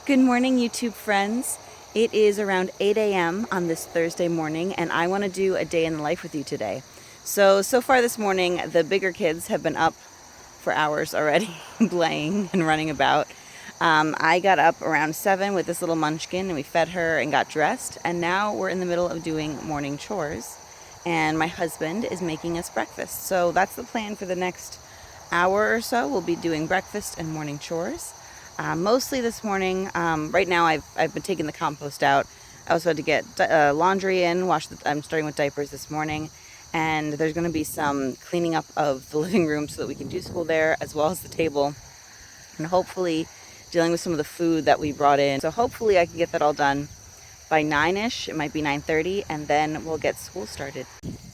Good morning, YouTube friends. It is around 8 a.m. on this Thursday morning, and I want to do a day in the life with you today. So far this morning, the bigger kids have been up for hours already, playing and running about. I got up around 7 with this little munchkin, and we fed her and got dressed, and now we're in the middle of doing morning chores, and my husband is making us breakfast. So that's the plan for the next hour or so. We'll be doing breakfast and morning chores. Mostly this morning. Right now I've been taking the compost out. I also had to get laundry in, I'm starting with diapers this morning, and there's going to be some cleaning up of the living room so that we can do school there, as well as the table, and hopefully dealing with some of the food that we brought in. So hopefully I can get that all done by 9ish. It might be 9:30, and then we'll get school started.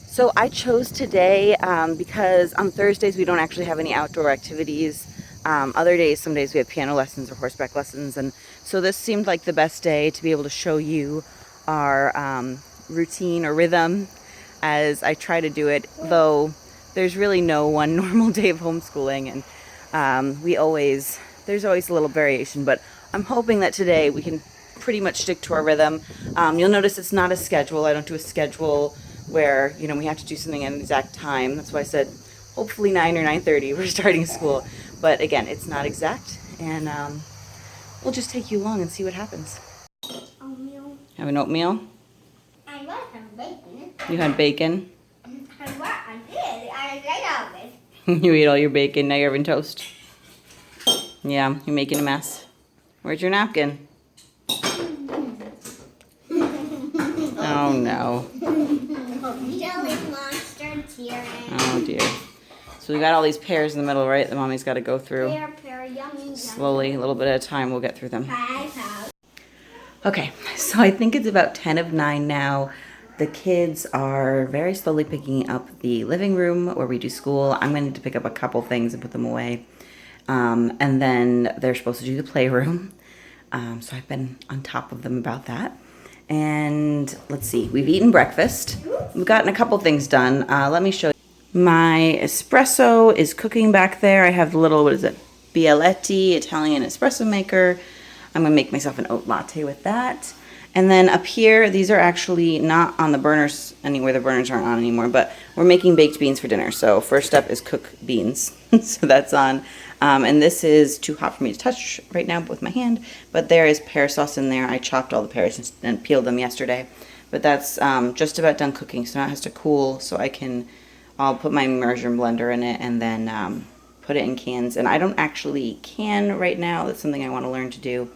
So I chose today because on Thursdays we don't actually have any outdoor activities. Other days, some days we have piano lessons or horseback lessons, and so this seemed like the best day to be able to show you our routine or rhythm as I try to do it, though there's really no one normal day of homeschooling, and there's always a little variation, but I'm hoping that today we can pretty much stick to our rhythm. You'll notice it's not a schedule. I don't do a schedule where, we have to do something at an exact time. That's why I said hopefully 9 or 9:30 we're starting school. But again, it's not exact, and we'll just take you along and see what happens. Oatmeal. Have an oatmeal? I want some bacon. You had bacon? I did. I ate all of it. You ate all your bacon, now you're having toast. Yeah, you're making a mess. Where's your napkin? Oh no. Jelly monster tearing. Oh dear. So we got all these pears in the middle, right? The mommy's got to go through. Pear, yummy, Slowly, a little bit at a time, we'll get through them. yummy. Okay, so I think it's about 10 of 9 now. The kids are very slowly picking up the living room where we do school. I'm going to pick up a couple things and put them away. And then they're supposed to do the playroom. So I've been on top of them about that. And let's see, we've eaten breakfast. We've gotten a couple things done. Let me show you. My espresso is cooking back there. I have the little, Bialetti Italian espresso maker. I'm gonna make myself an oat latte with that. And then up here, these are actually not on the burners anywhere. The burners aren't on anymore, but we're making baked beans for dinner. So first step is cook beans. So that's on. And this is too hot for me to touch right now with my hand, but there is pear sauce in there. I chopped all the pears and peeled them yesterday. But that's just about done cooking, so now it has to cool so I'll put my immersion blender in it and then put it in cans. And I don't actually can right now. That's something I want to learn to do.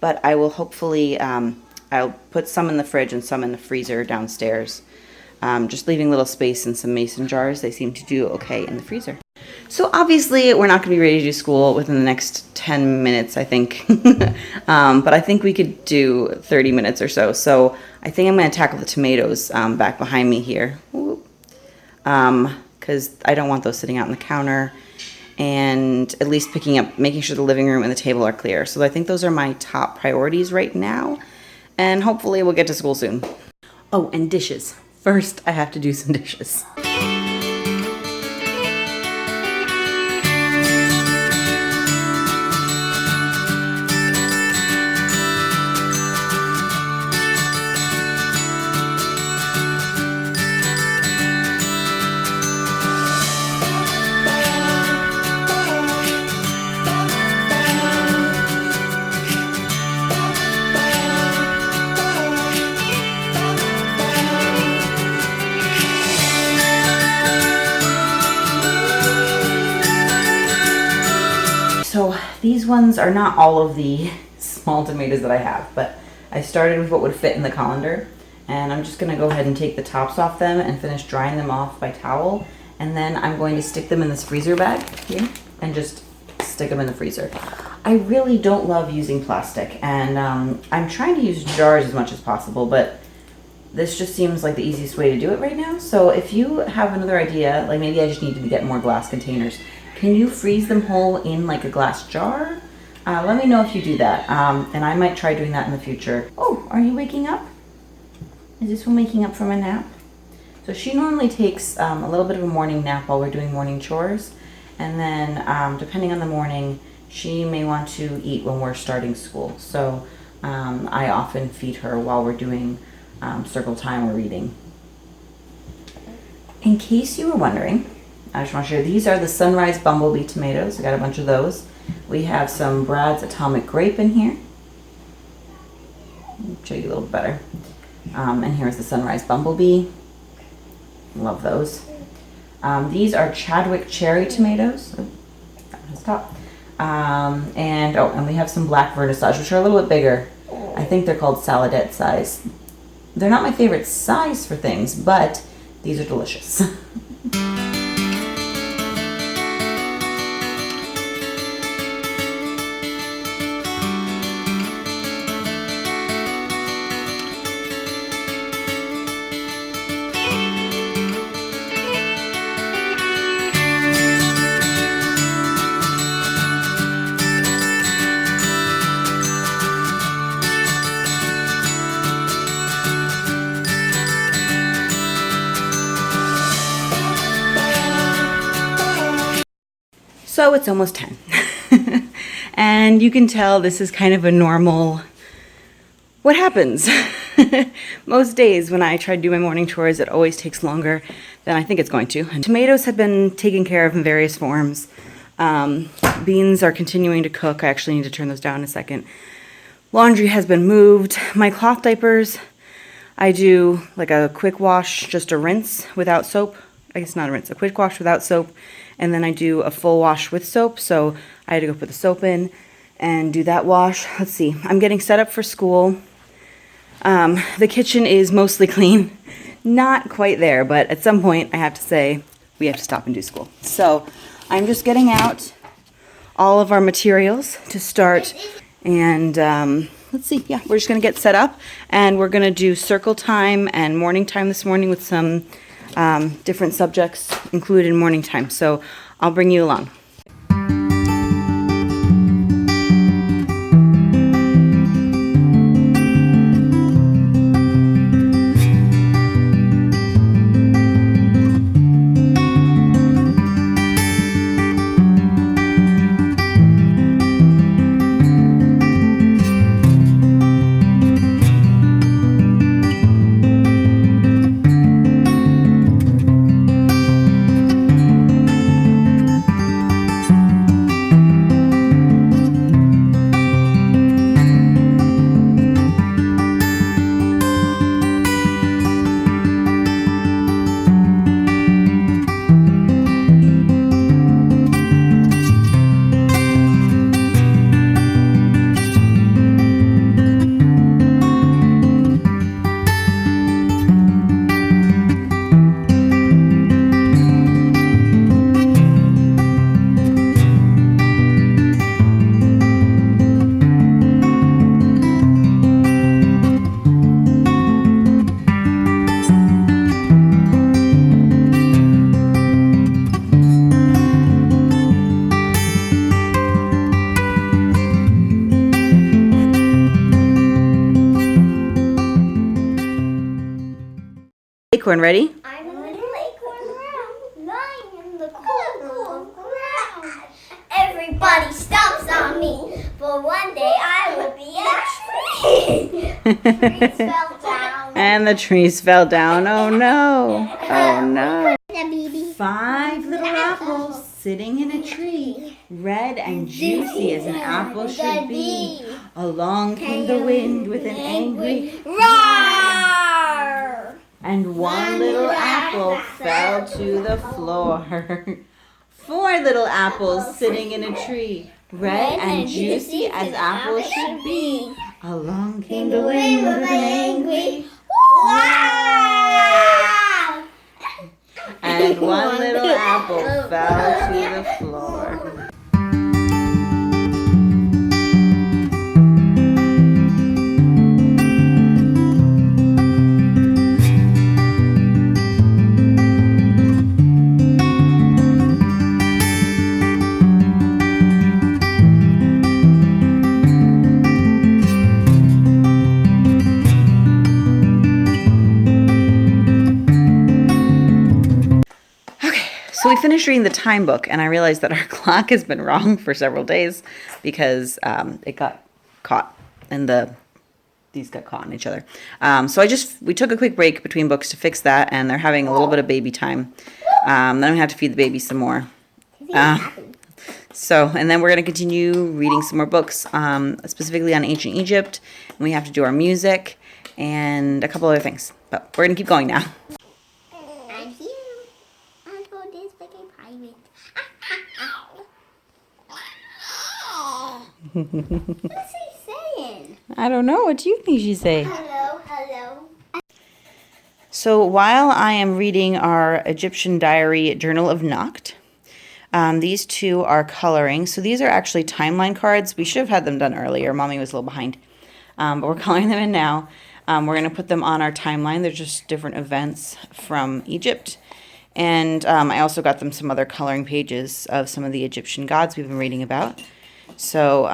But I will hopefully, I'll put some in the fridge and some in the freezer downstairs. Just leaving little space in some mason jars. They seem to do okay in the freezer. So obviously we're not going to be ready to do school within the next 10 minutes, I think. But I think we could do 30 minutes or so. So I think I'm going to tackle the tomatoes back behind me here. Because I don't want those sitting out on the counter, and at least making sure the living room and the table are clear. So I think those are my top priorities right now, and hopefully we'll get to school soon. Oh, and dishes. First, I have to do some dishes. So these ones are not all of the small tomatoes that I have, but I started with what would fit in the colander, and I'm just going to go ahead and take the tops off them and finish drying them off by towel, and then I'm going to stick them in this freezer bag here and just stick them in the freezer. I really don't love using plastic, and I'm trying to use jars as much as possible, but this just seems like the easiest way to do it right now. So if you have another idea, like maybe I just need to get more glass containers, can you freeze them whole in like a glass jar? Let me know if you do that, and I might try doing that in the future. Oh, are you waking up? Is this one waking up from a nap? So she normally takes a little bit of a morning nap while we're doing morning chores, and then depending on the morning, she may want to eat when we're starting school. So I often feed her while we're doing circle time or reading. In case you were wondering, I just want to share, these are the Sunrise Bumblebee tomatoes. I got a bunch of those. We have some Brad's Atomic Grape in here. I'll show you a little better. And here's the Sunrise Bumblebee. Love those. These are Chadwick Cherry tomatoes. Oh, that one's top. And we have some Black Vernissage, which are a little bit bigger. I think they're called saladette size. They're not my favorite size for things, but these are delicious. So it's almost 10. And you can tell this is kind of a normal, what happens? Most days when I try to do my morning chores, it always takes longer than I think it's going to. And tomatoes have been taken care of in various forms. Beans are continuing to cook. I actually need to turn those down in a second. Laundry has been moved. My cloth diapers, I do like a quick wash, just a rinse without soap. I guess not a rinse, a quick wash without soap. And then I do a full wash with soap. So I had to go put the soap in and do that wash. Let's see, I'm getting set up for school. The kitchen is mostly clean. Not quite there, but at some point I have to say we have to stop and do school. So I'm just getting out all of our materials to start. And let's see, yeah, we're just gonna get set up and we're gonna do circle time and morning time this morning with some different subjects included in morning time. So I'll bring you along. Acorn, ready? I'm a little acorn brown, lying in the cool ground. Everybody stomps on me, but one day I will be a tree. Trees fell down. And the trees fell down. Oh no. Oh no. 5 little apples sitting in a tree, red and juicy as an apple should be. Along came the wind with an angry roar, and one little apple fell to the floor. 4 little apples sitting in a tree, red and juicy as apples should be. Along came the wind with an angry roar, and one little apple fell to the floor. So we finished reading the time book, and I realized that our clock has been wrong for several days because it got caught and these got caught on each other. So we took a quick break between books to fix that, and they're having a little bit of baby time. Then we have to feed the baby some more. And then we're going to continue reading some more books, specifically on ancient Egypt. And we have to do our music and a couple other things. But we're going to keep going now. I'm here. I'm for this like a pirate. What's he saying? I don't know. What do you think she's saying? Hello, hello. So while I am reading our Egyptian diary journal of Nacht, these two are coloring. So these are actually timeline cards. We should have had them done earlier. Mommy was a little behind. But we're coloring them in now. We're going to put them on our timeline. They're just different events from Egypt. And I also got them some other coloring pages of some of the Egyptian gods we've been reading about. So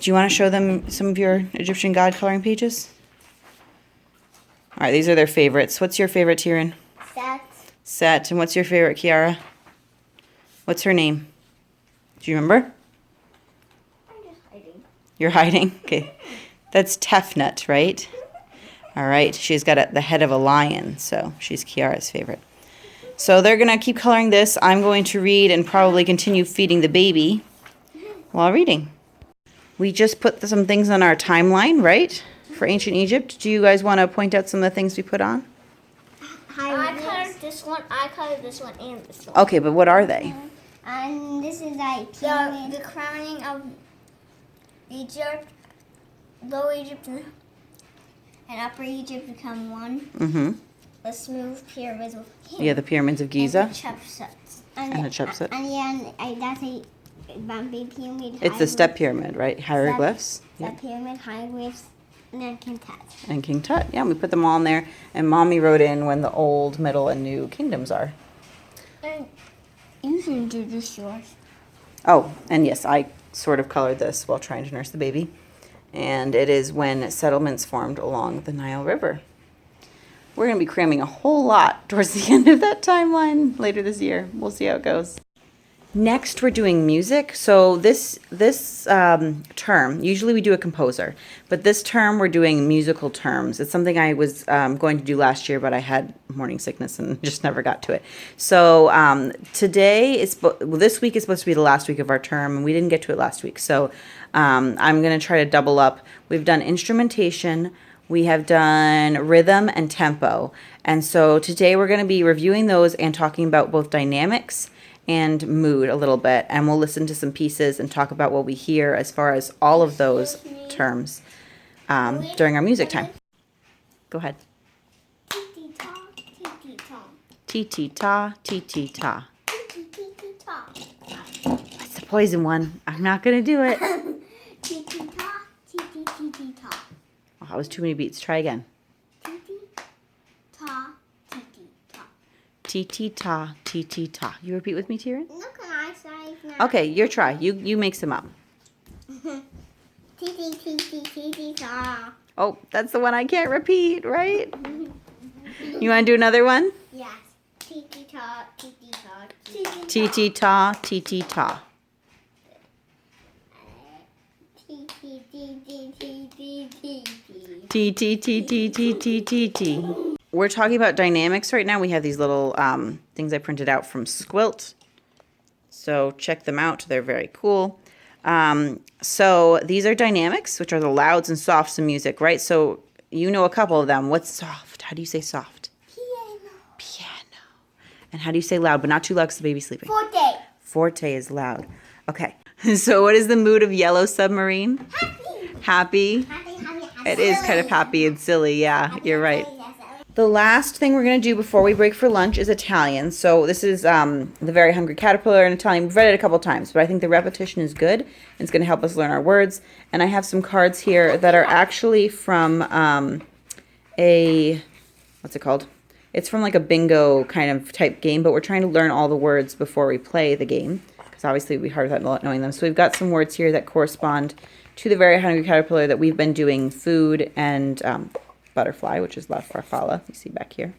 do you want to show them some of your Egyptian god coloring pages? All right, these are their favorites. What's your favorite, Tyrion? Set. Set. And what's your favorite, Kiara? What's her name? Do you remember? I'm just hiding. You're hiding? Okay. That's Tefnut, right? All right. She's got the head of a lion, so she's Kiara's favorite. So they're going to keep coloring this. I'm going to read and probably continue feeding the baby while reading. We just put some things on our timeline, right? For ancient Egypt. Do you guys want to point out some of the things we put on? I colored this one, and this one. Okay, but what are they? And this is like the crowning of Egypt, Lower Egypt, and Upper Egypt become one. Mm-hmm. The smooth pyramids with him. Yeah, the pyramids of Giza. And the Chepset. And the Chepset. That's a Bombay pyramid. It's the step pyramid, right? Hieroglyphs. Step pyramid, hieroglyphs, and then King Tut. And King Tut. Yeah, we put them all in there. And Mommy wrote in when the old, middle, and new kingdoms are. And you should introduce yours. Oh, and yes, I sort of colored this while trying to nurse the baby. And it is when settlements formed along the Nile River. We're going to be cramming a whole lot towards the end of that timeline later this year. We'll see how it goes. Next, we're doing music. So this term, usually we do a composer, but this term we're doing musical terms. It's something I was going to do last year, but I had morning sickness and just never got to it. So this week is supposed to be the last week of our term, and we didn't get to it last week. So I'm going to try to double up. We've done instrumentation. We have done rhythm and tempo. And so today we're going to be reviewing those and talking about both dynamics and mood a little bit. And we'll listen to some pieces and talk about what we hear as far as all of those terms during our music time. Go ahead. Tee-tee-ta, tee-tee-ta. Tee-tee-ta, tee-tee-ta. Tee-tee-tee-ta. That's the poison one. I'm not going to do it. Tee-tee-ta, tee-tee-tee-tee-ta. Oh, that was too many beats. Try again. Tee-tee-ta, tee-tee-ta. Tee-tee-ta, tee-tee-ta. You repeat with me, Tyrion? No, can I say now? Okay, your try. You mix them up. Tee-tee-tee-tee-tee-ta. Oh, that's the one I can't repeat, right? You want to do another one? Yes. Tee-tee-ta, tee-tee-ta, tee-tee-ta. Tee-tee-ta, tee-tee-ta. T-T-T-T-T-T-T. We're talking about dynamics right now. We have these little things I printed out from Squilt. So check them out. They're very cool. So these are dynamics, which are the louds and softs in music, right? So you know a couple of them. What's soft? How do you say soft? Piano. Piano. And how do you say loud, but not too loud because the baby's sleeping? Forte. Forte is loud. Okay. So what is the mood of Yellow Submarine? Happy. Happy? Happy. It is kind of happy and silly. Yeah, you're right. The last thing we're going to do before we break for lunch is Italian. So this is The Very Hungry Caterpillar in Italian. We've read it a couple times, but I think the repetition is good. And it's going to help us learn our words. And I have some cards here that are actually from what's it called? It's from like a bingo kind of type game, but we're trying to learn all the words before we play the game, because obviously it would be hard without not knowing them. So we've got some words here that correspond to The Very Hungry Caterpillar that we've been doing food and butterfly, which is La Farfalla, you see back here.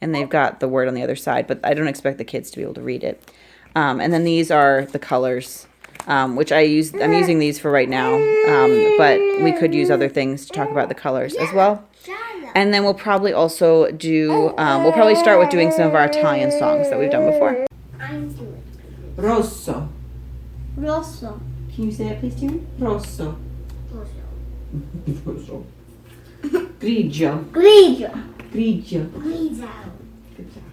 And they've got the word on the other side, but I don't expect the kids to be able to read it. And then these are the colors, which I'm using these for right now, but we could use other things to talk about the colors as well. And then we'll probably also do, we'll probably start with doing some of our Italian songs that we've done before. I'm doing Rosso. Rosso. Can you say that please, Tiernan? Rosso. Rosso. Grigio. Grigio. Grigio. Grigio. Good job.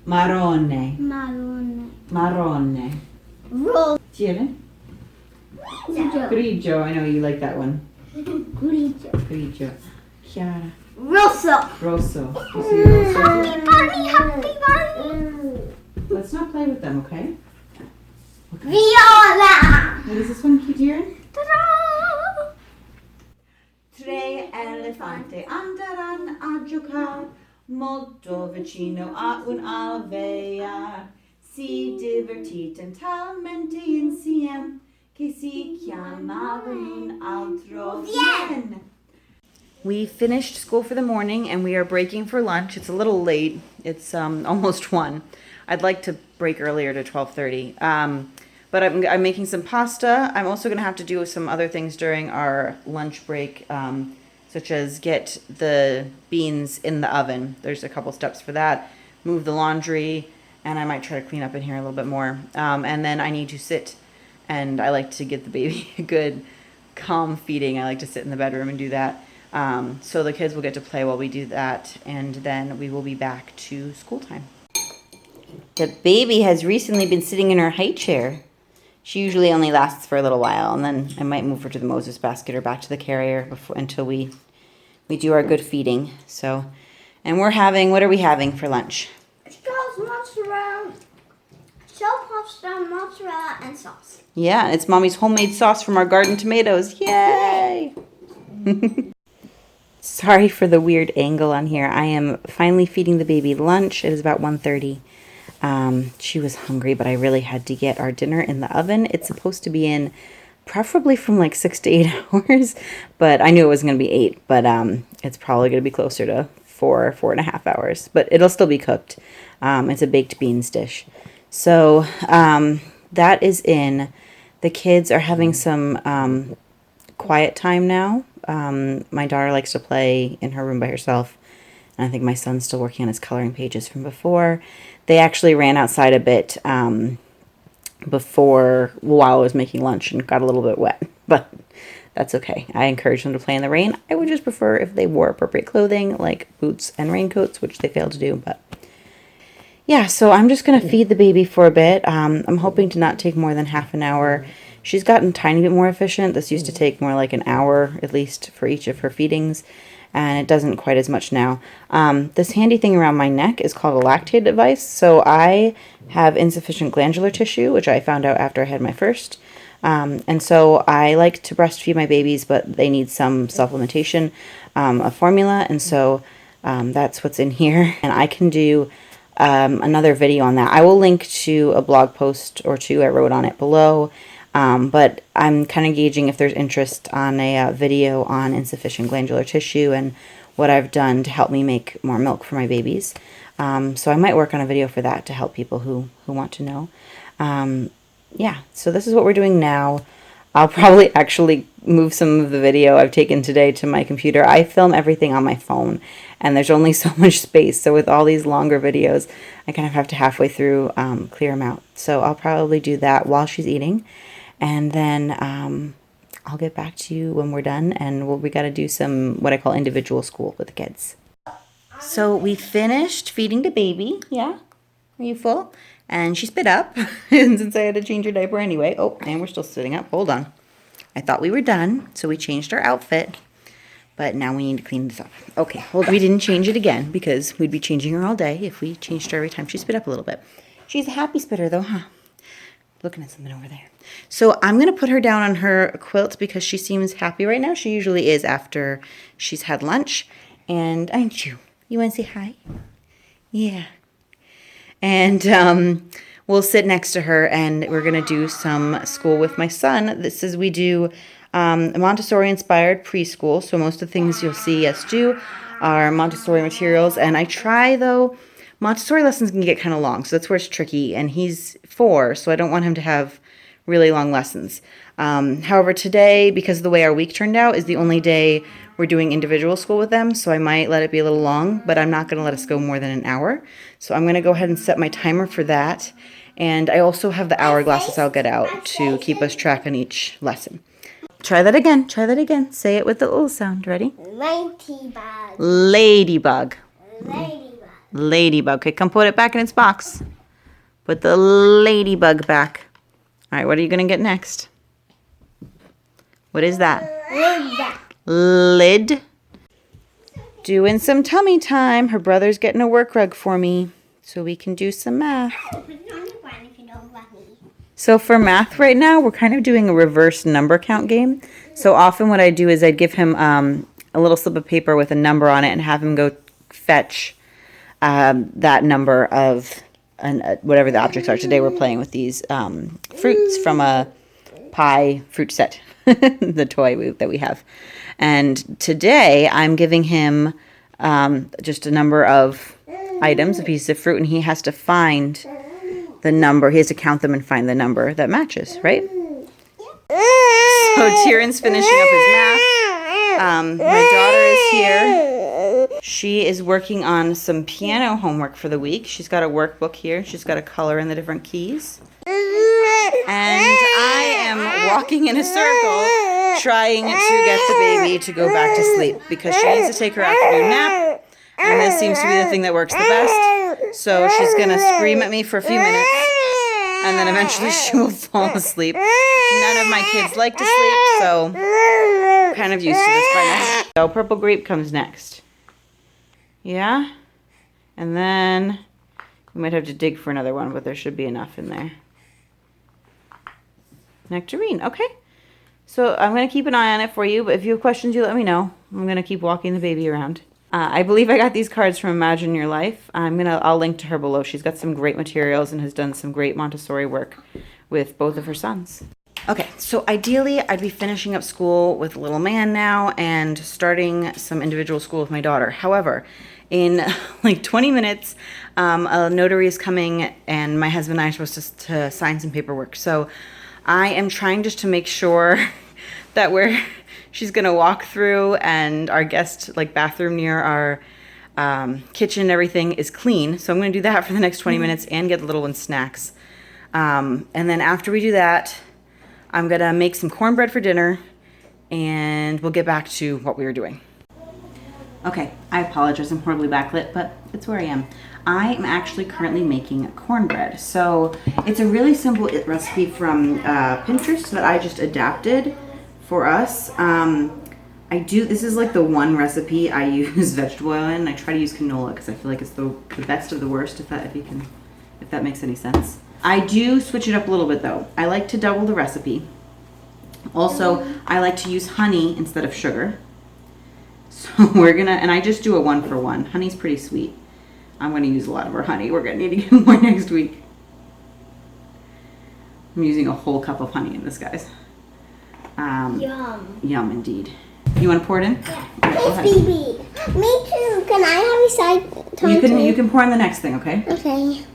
Marrone. Marrone. Marrone. Rosso. Tiernan? Grigio. Grigio. I know you like that one. Grigio. Grigio. Chiara. Rosso. Rosso. You see Rosso? Happy bunny, happy bunny. Let's not play with them, okay? Viola. What is this one, Tiernan? Ta-da. Tre elefanti andranno a giocare molto vicino a un'alvea. Si divertito talmente insieme che si chiamava un altro bien. We finished school for the morning and we are breaking for lunch. It's a little late. It's almost 1. I'd like to break earlier to 12:30. But I'm making some pasta. I'm also going to have to do some other things during our lunch break, such as get the beans in the oven. There's a couple steps for that. Move the laundry, and I might try to clean up in here a little bit more. And then I need to sit, and I like to get the baby a good, calm feeding. I like to sit in the bedroom and do that. So the kids will get to play while we do that, and then we will be back to school time. The baby has recently been sitting in her high chair. She usually only lasts for a little while, and then I might move her to the Moses basket or back to the carrier until we do our good feeding. So, and we're having, what are we having for lunch? Charles mozzarella, shell pasta, mozzarella, and sauce. Yeah, it's Mommy's homemade sauce from our garden tomatoes. Yay! Sorry for the weird angle on here. I am finally feeding the baby lunch. It is about 1:30. She was hungry, but I really had to get our dinner in the oven. It's supposed to be in preferably from like 6 to 8 hours, but I knew it wasn't going to be 8, but it's probably going to be closer to 4.5 hours, but it'll still be cooked. It's a baked beans dish. So that is in. The kids are having some quiet time now. My daughter likes to play in her room by herself. And I think my son's still working on his coloring pages from before. They actually ran outside a bit while I was making lunch and got a little bit wet. But that's okay. I encourage them to play in the rain. I would just prefer if they wore appropriate clothing like boots and raincoats, which they failed to do. But yeah, so I'm just going to feed the baby for a bit. I'm hoping to not take more than half an hour. She's gotten a tiny bit more efficient. This used to take more like an hour at least for each of her feedings. And it doesn't quite as much now. This handy thing around my neck is called a lactate device. So I have insufficient glandular tissue, which I found out after I had my first. And so I like to breastfeed my babies, but they need some supplementation of formula. And so that's what's in here. And I can do another video on that. I will link to a blog post or two. I wrote on it below. But I'm kind of gauging if there's interest on a video on insufficient glandular tissue and what I've done to help me make more milk for my babies. So I might work on a video for that to help people who want to know. Yeah, so this is what we're doing now. I'll probably actually move some of the video I've taken today to my computer. I film everything on my phone, and there's only so much space. So with all these longer videos, I kind of have to halfway through clear them out. So I'll probably do that while she's eating. And then I'll get back to you when we're done, and we got to do some what I call individual school with the kids. So we finished feeding the baby. Yeah? Are you full? And she spit up, and since I had to change her diaper anyway. Oh, and we're still sitting up. Hold on. I thought we were done, so we changed our outfit, but now we need to clean this up. Okay, well, we didn't change it again because we'd be changing her all day if we changed her every time she spit up a little bit. She's a happy spitter, though, huh? Looking at something over there. So I'm going to put her down on her quilt because she seems happy right now. She usually is after she's had lunch. And aren't you? You want to say hi? Yeah. And we'll sit next to her and we're going to do some school with my son. We do a Montessori-inspired preschool. So most of the things you'll see us do are Montessori materials. And I try, though, Montessori lessons can get kind of long, so that's where it's tricky. And he's 4, so I don't want him to have really long lessons. However, today, because of the way our week turned out, is the only day we're doing individual school with them, so I might let it be a little long, but I'm not going to let us go more than an hour. So I'm going to go ahead and set my timer for that. And I also have the hourglasses I'll get out to keep us track on each lesson. Try that again. Try that again. Say it with the little sound. Ready? Ladybug. Ladybug. Ladybug. Ladybug. Okay, come put it back in its box. Put the ladybug back. All right, what are you going to get next? What is that? Lid. Doing some tummy time. Her brother's getting a work rug for me so we can do some math. So for math right now, we're kind of doing a reverse number count game. So often what I do is I'd give him a little slip of paper with a number on it and have him go fetch that number of whatever the objects are. Today we're playing with these fruits from a pie fruit set, the toy that we have. And today I'm giving him just a number of items, a piece of fruit, and he has to find the number. He has to count them and find the number that matches, right? So Tieran's finishing up his math. My daughter is here. She is working on some piano homework for the week. She's got a workbook here. She's got to color in the different keys. And I am walking in a circle trying to get the baby to go back to sleep because she needs to take her afternoon nap. And this seems to be the thing that works the best. So she's going to scream at me for a few minutes. And then eventually she will fall asleep. None of my kids like to sleep, so kind of used to this by now. So purple grape comes next. Yeah? And then we might have to dig for another one, but there should be enough in there. Nectarine. Okay. So I'm going to keep an eye on it for you, but if you have questions, you let me know. I'm going to keep walking the baby around. I believe I got these cards from Imagine Your Life. I'll link to her below. She's got some great materials and has done some great Montessori work with both of her sons. Okay, so ideally I'd be finishing up school with little man now and starting some individual school with my daughter. However, in like 20 minutes, a notary is coming and my husband and I are supposed to sign some paperwork. So I am trying just to make sure that she's gonna walk through and our guest bathroom near our kitchen and everything is clean. So I'm gonna do that for the next 20 minutes and get the little one snacks. And then after we do that, I'm gonna make some cornbread for dinner and we'll get back to what we were doing. Okay, I apologize, I'm horribly backlit, but it's where I am. I am actually currently making cornbread. So it's a really simple recipe from Pinterest that I just adapted for us. This is like the one recipe I use vegetable oil in. I try to use canola because I feel like it's the best of the worst, if that makes any sense. I do switch it up a little bit though. I like to double the recipe. Also, I like to use honey instead of sugar. So and I just do a 1-for-1. Honey's pretty sweet. I'm gonna use a lot of our honey. We're gonna need to get more next week. I'm using a whole cup of honey in this, guys. Yum. Yum indeed. You want to pour it in? Yeah. Yes, baby. Me too. Can I have a side time? You can pour in the next thing, okay? Okay.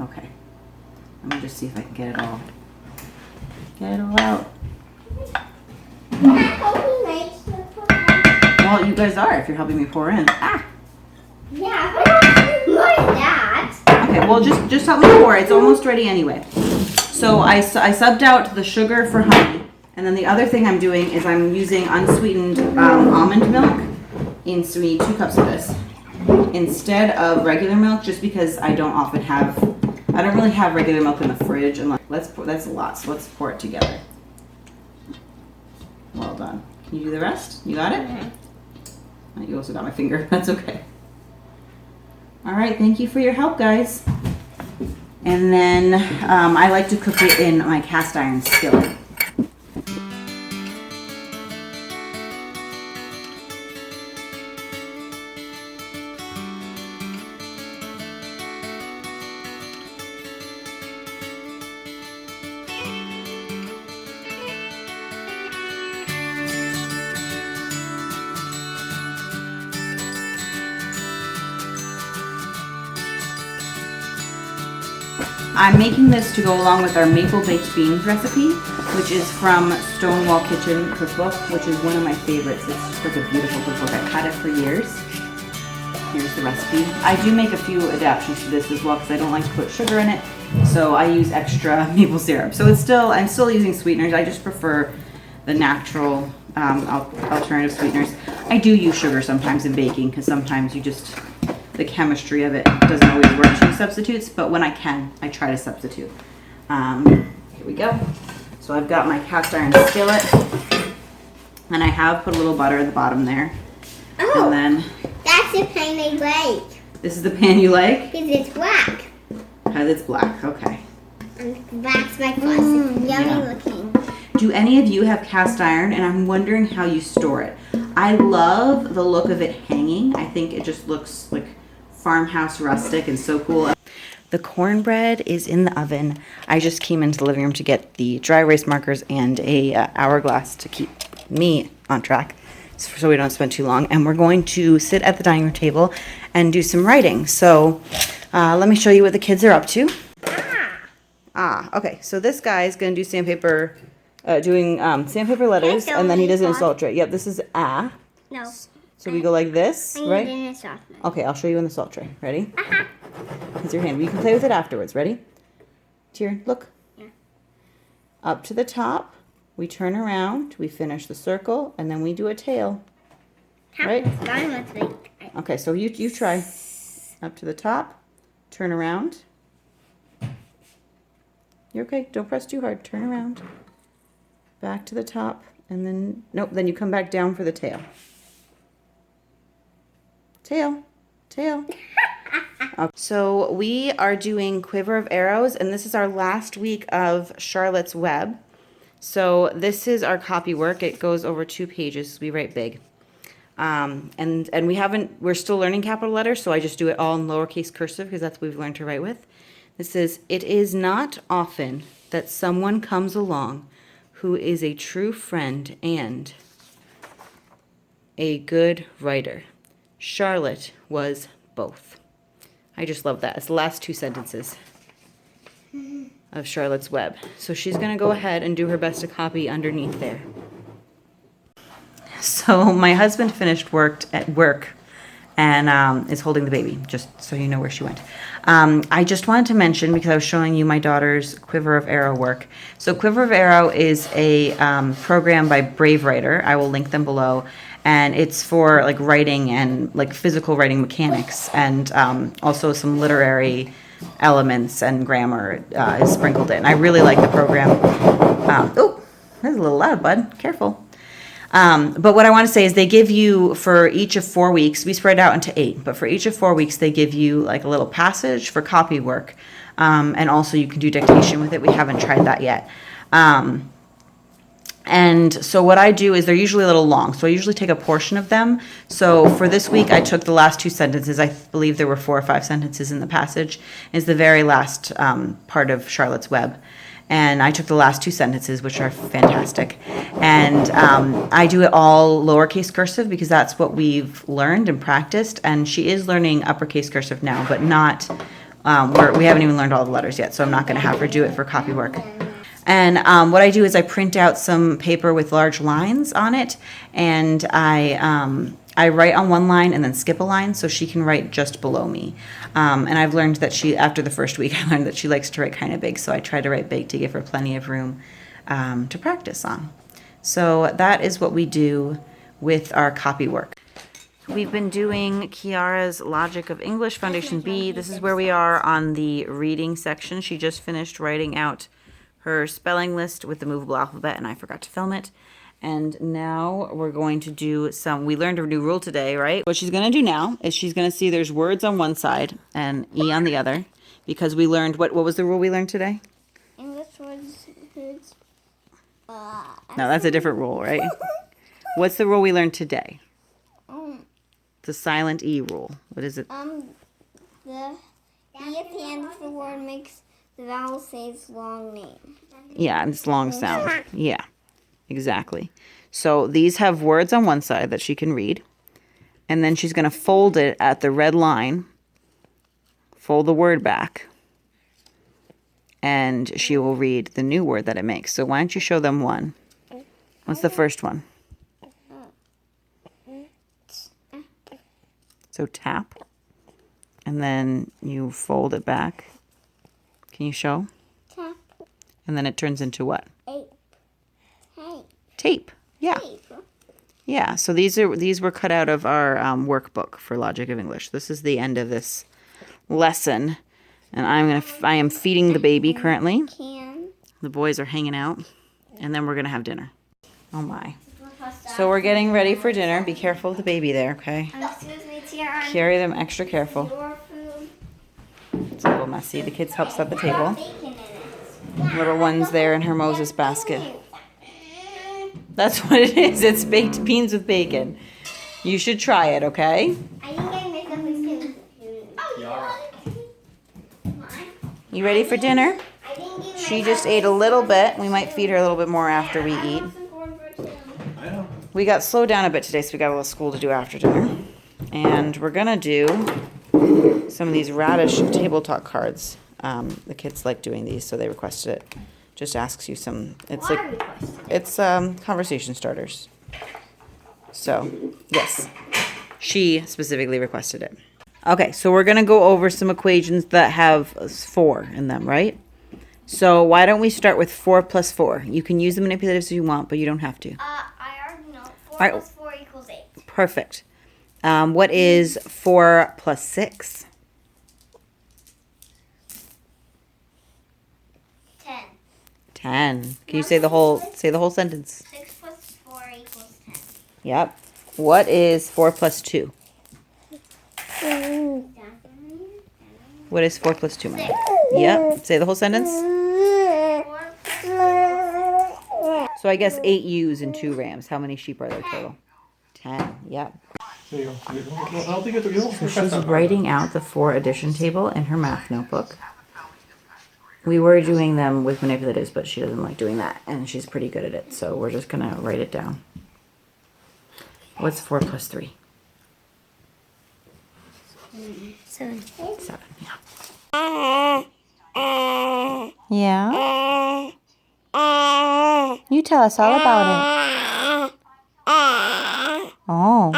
Okay. Let me just see if I can get it all. Get it all out. Well, you guys are if you're helping me pour in. Ah. Yeah, but not like that. Okay, well just help me pour. It's almost ready anyway. So I subbed out the sugar for honey, and then the other thing I'm doing is I'm using unsweetened almond milk in 2 cups of this instead of regular milk, just because I don't really have regular milk in the fridge. And that's a lot, so let's pour it together. Well done. Can you do the rest? You got it? Mm-hmm. You also got my finger. That's okay. All right, thank you for your help, guys. And then I like to cook it in my cast iron skillet. I'm making this to go along with our maple baked beans recipe, which is from Stonewall Kitchen cookbook, which is one of my favorites. It's just like a beautiful cookbook. I've had it for years. Here's the recipe. I do make a few adaptations to this as well because I don't like to put sugar in it, so I use extra maple syrup. So I'm still using sweeteners. I just prefer the natural alternative sweeteners. I do use sugar sometimes in baking because sometimes the chemistry of it doesn't always work to use substitutes, but when I can, I try to substitute. Here we go. So I've got my cast iron skillet, and I have put a little butter at the bottom there. Oh, and then that's the pan I like. This is the pan you like? Because it's black. Because it's black, okay. And that's my faucet. Yummy looking. Do any of you have cast iron? And I'm wondering how you store it. I love the look of it hanging. I think it just looks like farmhouse rustic and so cool. The cornbread is in the oven. I just came into the living room to get the dry erase markers and a hourglass to keep me on track so we don't spend too long. And we're going to sit at the dining room table and do some writing. So let me show you what the kids are up to. Okay. So this guy is going to do sandpaper, doing sandpaper letters, and then he does it in salt tray. Yep, this is a. No. So we go like this, right? In a sauce. Okay, I'll show you in the salt tray. Ready? Here's your hand. You can play with it afterwards. Ready? Here, look. Yeah. Up to the top. We turn around. We finish the circle, and then we do a tail. Right? Okay, so you try. Up to the top. Turn around. You're okay. Don't press too hard. Turn around. Back to the top, and then nope. Then you come back down for the tail. Tail. Okay. So we are doing Quiver of Arrows, and this is our last week of Charlotte's Web. So this is our copywork. It goes over 2 pages. We write big. And we're still learning capital letters, so I just do it all in lowercase cursive because that's what we've learned to write with. This is, it is not often that someone comes along who is a true friend and a good writer. Charlotte was both. I just love that. It's the last 2 sentences of Charlotte's Web. So she's going to go ahead and do her best to copy underneath there. So my husband finished work and is holding the baby, just so you know where she went. I just wanted to mention, because I was showing you my daughter's Quiver of Arrow work. So Quiver of Arrow is a program by Brave Writer. I will link them below. And it's for like writing and like physical writing mechanics, and also some literary elements and grammar is sprinkled in. I really like the program. Oh, that's a little loud, bud. Careful. But what I want to say is they give you, for each of 4 weeks, we spread out into 8, but for each of 4 weeks, they give you like a little passage for copy work. And also you can do dictation with it. We haven't tried that yet. And so what I do is they're usually a little long. So I usually take a portion of them. So for this week, I took the last 2 sentences. I believe there were 4 or 5 sentences in the passage. It's the very last part of Charlotte's Web. And I took the last 2 sentences, which are fantastic. And I do it all lowercase cursive because that's what we've learned and practiced. And she is learning uppercase cursive now, but not, we haven't even learned all the letters yet. So I'm not going to have her do it for copywork. And what I do is I print out some paper with large lines on it, and I write on one line and then skip a line so she can write just below me. And I've learned that after the first week, I learned that she likes to write kind of big, so I try to write big to give her plenty of room to practice on. So that is what we do with our copy work. We've been doing Kiara's Logic of English, Foundation B. This is where we are on the reading section. She just finished writing out her spelling list with the movable alphabet, and I forgot to film it. And now we're going to do we learned a new rule today, right? What she's going to do now is she's going to see there's words on one side and E on the other, because we learned, what was the rule we learned today? English words. No, that's a different rule, right? What's the rule we learned today? The silent E rule. What is it? The E at the end of the word makes the vowel say its long name. Yeah, it's long sound. Yeah, exactly. So these have words on one side that she can read. And then she's going to fold it at the red line. Fold the word back. and she will read the new word that it makes. So why don't you show them one? What's the first one? So tap. And then you fold it back. Can you show? Tap. And then it turns into what? Tape. Tape. Yeah. Tape. Yeah. So these were cut out of our workbook for Logic of English. This is the end of this lesson, and I am feeding the baby currently. The boys are hanging out, and then we're gonna have dinner. Oh my. So we're getting ready for dinner. Be careful of the baby there, okay? Excuse me, Tiara. Carry them extra careful. Your food. It's a little messy. The kids help set the table. Bacon in it. Little one's there in her Moses basket. That's what it is. It's baked beans with bacon. You should try it, okay? I think I mixed up with You ready for dinner? She just ate a little bit. We might feed her a little bit more after we eat. We got slowed down a bit today, so we got a little school to do after dinner. And we're going to do some of these radish table talk cards. The kids like doing these, so they requested it. Just asks you some, it's conversation starters. So, yes, she specifically requested it. Okay, so we're going to go over some equations that have 4 in them, right? So why don't we start with 4 plus 4? You can use the manipulatives if you want, but you don't have to. I already know. 4 right. plus 4 equals 8. Perfect. What is 4 plus 6? 10. 10. Can you say the whole sentence? 6 plus 4 equals 10. Yep. What is 4 plus 2? What is 4 plus 2, Mom? Yep. Say the whole sentence. 4 plus So I guess 8 ewes and 2 rams. How many sheep are there total? 10. Yep. There you go. I don't think you don't So she's writing out the 4 addition table in her math notebook. We were doing them with manipulatives, but she doesn't like doing that, and she's pretty good at it. So we're just gonna write it down. What's 4 plus 3? 7. 7. Yeah. Yeah. You tell us all about it. Oh.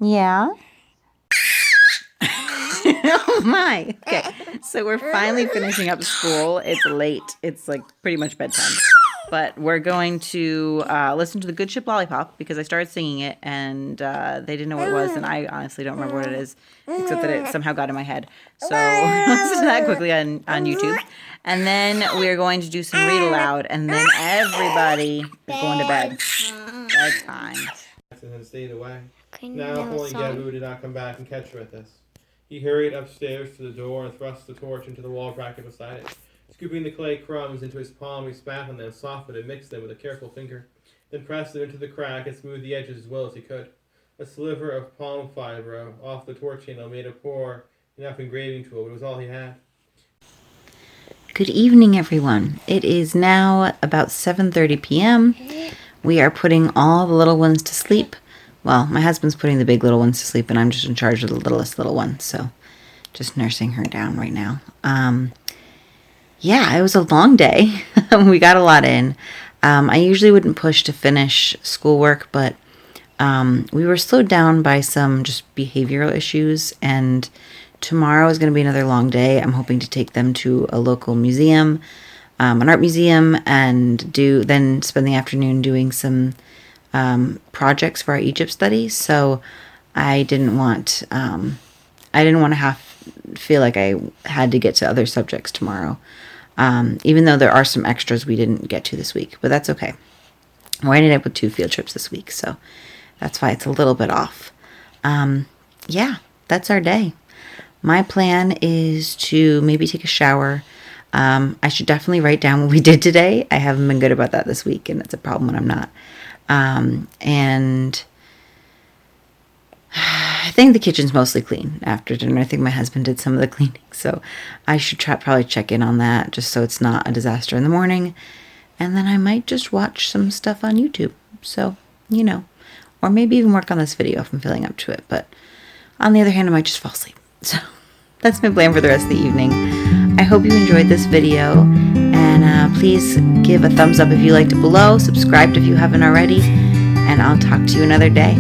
Yeah. Oh my. Okay. So we're finally finishing up school. It's late. It's like pretty much bedtime. But we're going to listen to the Good Ship Lollipop because I started singing it and they didn't know what it was, and I honestly don't remember what it is, except that it somehow got in my head. So listen to that quickly on YouTube. And then we're going to do some read aloud, and then everybody is going to bed. Bedtime. And had stayed away. Now, if only Gabu did not come back and catch her at this. He hurried upstairs to the door and thrust the torch into the wall bracket beside it. Scooping the clay crumbs into his palm, he spat on them, softened and mixed them with a careful finger, then pressed them into the crack and smoothed the edges as well as he could. A sliver of palm fibre off the torch handle made a poor enough engraving tool, but it was all he had. Good evening, everyone. It is now about 7:30 p.m. We are putting all the little ones to sleep. Well, my husband's putting the big little ones to sleep, and I'm just in charge of the littlest little one, so just nursing her down right now. Yeah, it was a long day. We got a lot in. I usually wouldn't push to finish schoolwork, but we were slowed down by some just behavioral issues, and tomorrow is going to be another long day. I'm hoping to take them to a local museum, an art museum, and then spend the afternoon doing some projects for our Egypt studies. So I didn't want to feel like I had to get to other subjects tomorrow. Even though there are some extras we didn't get to this week, but that's okay. We ended up with 2 field trips this week, so that's why it's a little bit off. Yeah, that's our day. My plan is to maybe take a shower. I should definitely write down what we did today. I haven't been good about that this week, and it's a problem when I'm not. And I think the kitchen's mostly clean after dinner. I think my husband did some of the cleaning, so I should probably check in on that just so it's not a disaster in the morning. And then I might just watch some stuff on YouTube. So, or maybe even work on this video if I'm feeling up to it. But on the other hand, I might just fall asleep. So that's my plan for the rest of the evening. I hope you enjoyed this video, and please give a thumbs up if you liked it below, subscribe if you haven't already, and I'll talk to you another day.